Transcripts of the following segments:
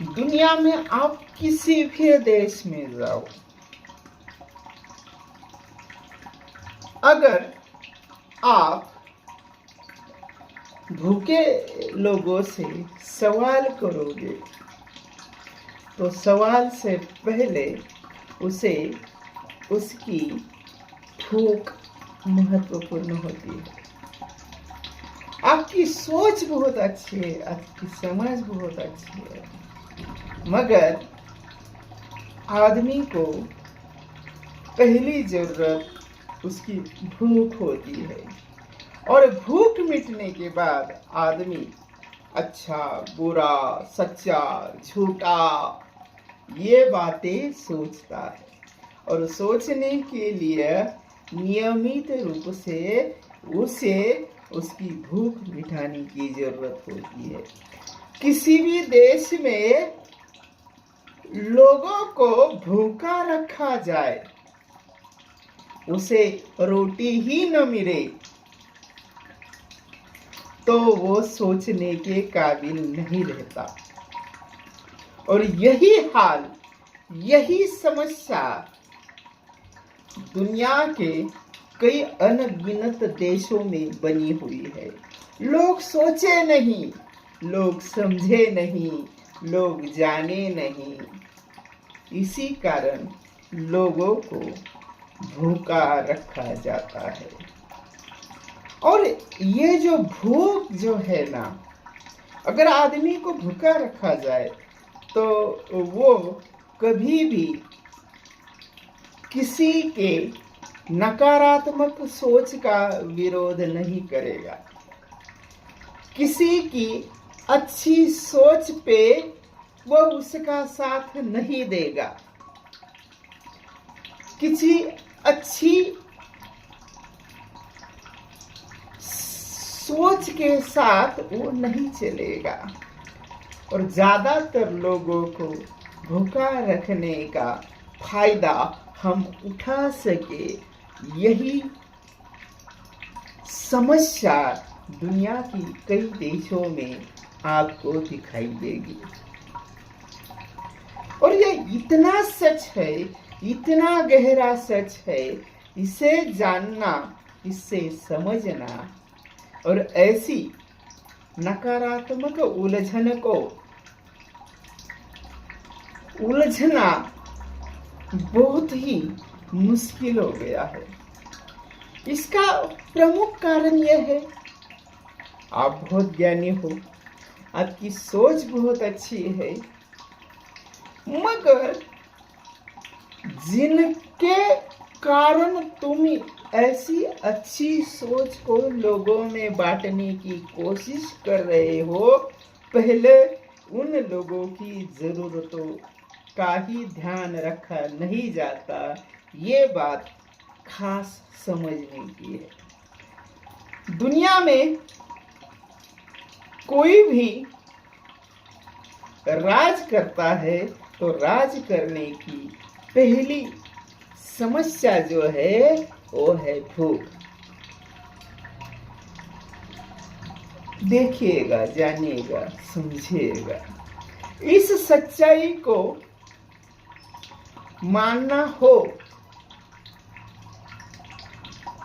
दुनिया में आप किसी भी देश में जाओ, अगर आप भूखे लोगों से सवाल करोगे तो सवाल से पहले उसे उसकी भूख महत्वपूर्ण होती है। आपकी सोच बहुत अच्छी है, आपकी समझ बहुत अच्छी है, मगर आदमी को पहली जरूरत उसकी भूख होती है, और भूख मिटने के बाद आदमी अच्छा बुरा सच्चा झूठा ये बातें सोचता है, और सोचने के लिए नियमित रूप से उसे उसकी भूख मिटाने की जरूरत होती है। किसी भी देश में लोगों को भूखा रखा जाए, उसे रोटी ही न मिले तो वो सोचने के काबिल नहीं रहता। और यही हाल, यही समस्या दुनिया के कई अनगिनत देशों में बनी हुई है। लोग सोचे नहीं, लोग समझे नहीं, लोग जाने नहीं, इसी कारण लोगों को भूखा रखा जाता है। और ये जो भूख जो है ना, अगर आदमी को भूखा रखा जाए तो वो कभी भी किसी के नकारात्मक सोच का विरोध नहीं करेगा, किसी की अच्छी सोच पे वो उसका साथ नहीं देगा, किसी अच्छी सोच के साथ वो नहीं चलेगा। और ज्यादातर लोगों को भूखा रखने का फायदा हम उठा सके, यही समस्या दुनिया की कई देशों में आपको दिखाई देगी। और ये इतना सच है, इतना गहरा सच है, इसे जानना, इसे समझना और ऐसी नकारात्मक उलझन को उलझना बहुत ही मुश्किल हो गया है। इसका प्रमुख कारण यह है, आप बहुत ज्ञानी हो, आपकी सोच बहुत अच्छी है, मगर जिनके कारण तुम ऐसी अच्छी सोच को लोगों में बांटने की कोशिश कर रहे हो, पहले उन लोगों की जरूरतों का ही ध्यान रखा नहीं जाता। ये बात खास समझने की है। दुनिया में कोई भी राज करता है तो राज करने की पहली समस्या जो है वो है भूख। देखिएगा, जानिएगा, समझिएगा, इस सच्चाई को मानना हो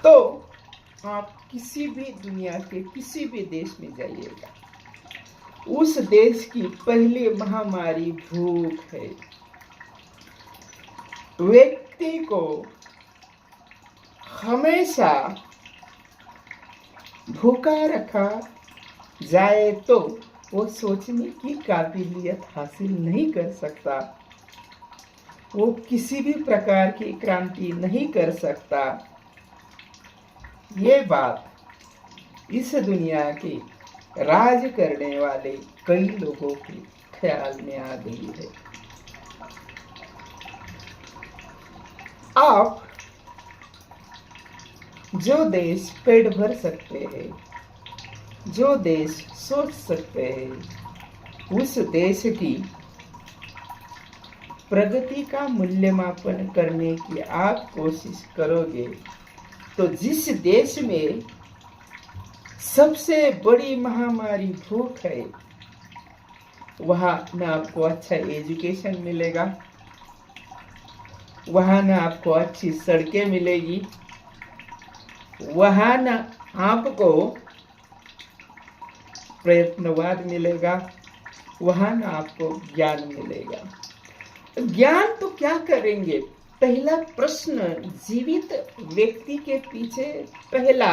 तो आप किसी भी दुनिया के किसी भी देश में जाइएगा, उस देश की पहली महामारी भूख है। व्यक्ति को हमेशा भूखा रखा जाए तो वो सोचने की काबिलियत हासिल नहीं कर सकता, वो किसी भी प्रकार की क्रांति नहीं कर सकता। ये बात इस दुनिया के राज करने वाले कई लोगों के ख्याल में आ गई है। आप जो देश पेट भर सकते हैं, जो देश सोच सकते हैं, उस देश की प्रगति का मूल्यमापन करने की आप कोशिश करोगे तो जिस देश में सबसे बड़ी महामारी भूख है, वहाँ न आपको अच्छा एजुकेशन मिलेगा, वहाँ न आपको अच्छी सड़कें मिलेगी, वहाँ न आपको प्रयत्नवाद मिलेगा, वहाँ न आपको ज्ञान मिलेगा। ज्ञान तो क्या करेंगे? पहला प्रश्न, जीवित व्यक्ति के पीछे पहला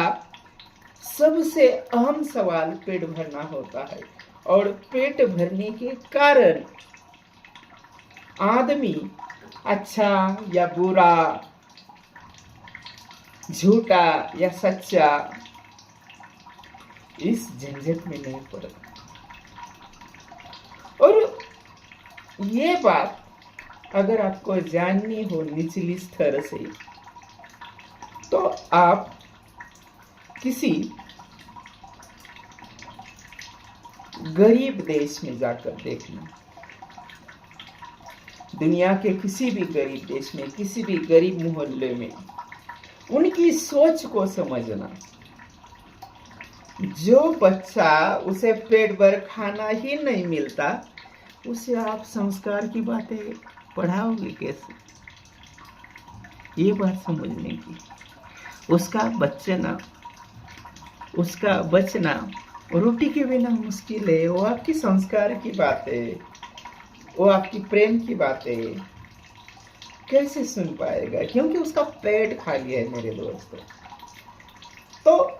सबसे अहम सवाल पेट भरना होता है, और पेट भरने के कारण आदमी अच्छा या बुरा, झूठा या सच्चा, इस झंझट में नहीं पड़ता। और ये बात अगर आपको जाननी हो निचली स्तर से, तो आप किसी गरीब देश में जाकर देखना, दुनिया के किसी भी गरीब देश में, किसी भी गरीब मोहल्ले में, उनकी सोच को समझना। जो बच्चा उसे पेट भर खाना ही नहीं मिलता, उसे आप संस्कार की बातें पढ़ाओगे कैसे? ये बात समझने की। उसका बचना रोटी के बिना मुश्किल है। वो आपकी संस्कार की बातें, वो आपकी प्रेम की बातें कैसे सुन पाएगा? क्योंकि उसका पेट खाली है मेरे दोस्तों। तो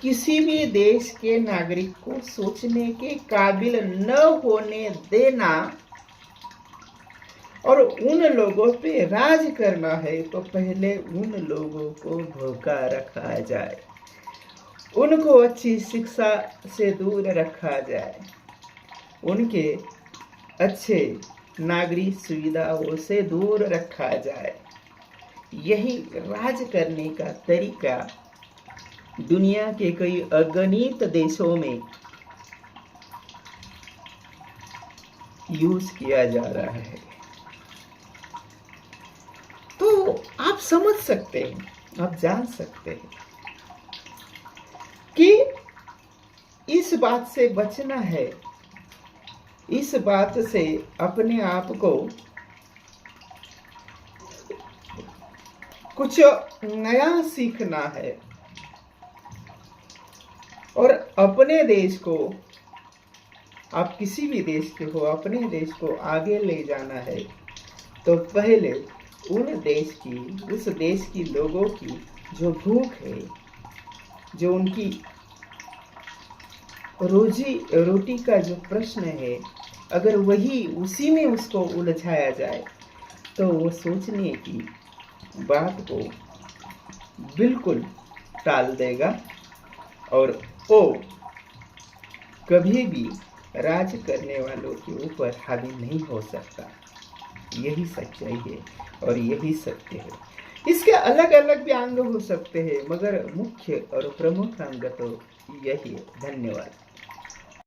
किसी भी देश के नागरिक को सोचने के काबिल न होने देना और उन लोगों पे राज करना है, तो पहले उन लोगों को भूखा रखा जाए, उनको अच्छी शिक्षा से दूर रखा जाए, उनके अच्छे नागरिक सुविधाओं से दूर रखा जाए। यही राज करने का तरीका दुनिया के कई अगणित देशों में यूज किया जा रहा है। तो आप समझ सकते हैं, आप जान सकते हैं कि इस बात से बचना है, इस बात से अपने आप को कुछ नया सीखना है, और अपने देश को, आप किसी भी देश के हो, अपने देश को आगे ले जाना है, तो पहले उस देश की लोगों की जो भूख है, जो उनकी रोजी रोटी का जो प्रश्न है, अगर उसी में उसको उलझाया जाए, तो वो सोचने की बात को बिल्कुल टाल देगा, और वो कभी भी राज करने वालों के ऊपर हावी नहीं हो सकता। यही सच्चाई है और यही सत्य है। इसके अलग अलग भी अंग हो सकते हैं, मगर मुख्य और प्रमुख अंग तो यही है। धन्यवाद।